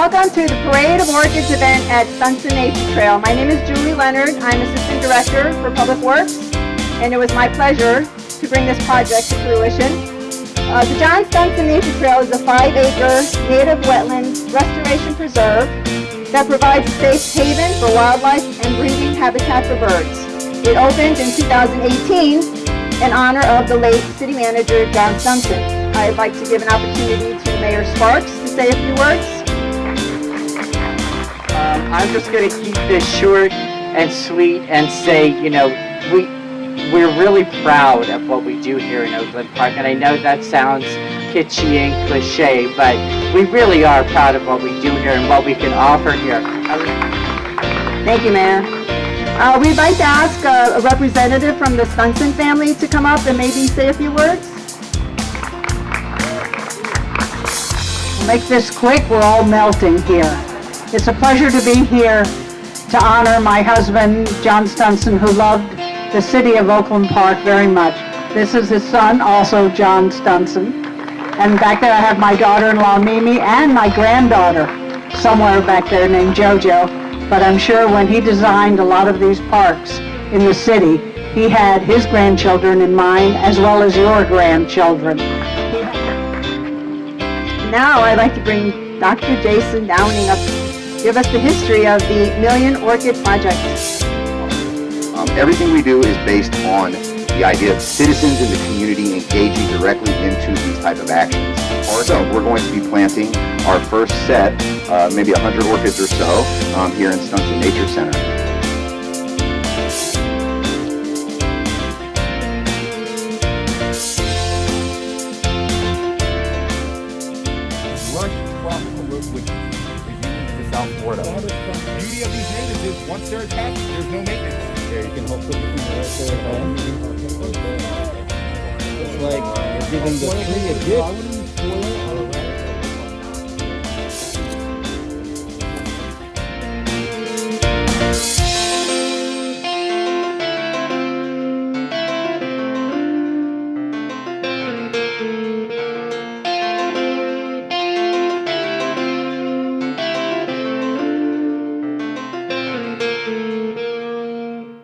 Welcome to the Parade of Orchids event at Stunson Nature Trail. My name is Julie Leonard. I'm Assistant Director for Public Works, and it was my pleasure to bring this project to fruition. The John Stunson Nature Trail is a 5-acre native wetland restoration preserve that provides a safe haven for wildlife and breeding habitat for birds. It opened in 2018 in honor of the late City Manager John Stunson. I'd like to give an opportunity to Mayor Sparks to say a few words. I'm just going to keep this short and sweet and say, we're really proud of what we do here in Oakland Park. And I know that sounds kitschy and cliche, but we really are proud of what we do here and what we can offer here. Thank you, Mayor. We'd like to ask a representative from the Stunson family to come up and maybe say a few words. Make this quick, we're all melting here. It's a pleasure to be here to honor my husband, John Stunson, who loved the city of Oakland Park very much. This is his son, also John Stunson. And back there I have my daughter-in-law, Mimi, and my granddaughter, somewhere back there named JoJo. But I'm sure when he designed a lot of these parks in the city, he had his grandchildren in mind, as well as your grandchildren. Now I'd like to bring Dr. Jason Downing up to give us the history of the Million Orchid Project. Everything we do is based on the idea of citizens in the community engaging directly into these type of actions. So we're going to be planting our first set, maybe 100 orchids or so, here in Stunson Nature Center. South Florida. The beauty of these natives is once they're attached, there's no maintenance. There, you can hold the finger right there. It's like you're giving the tree a gift.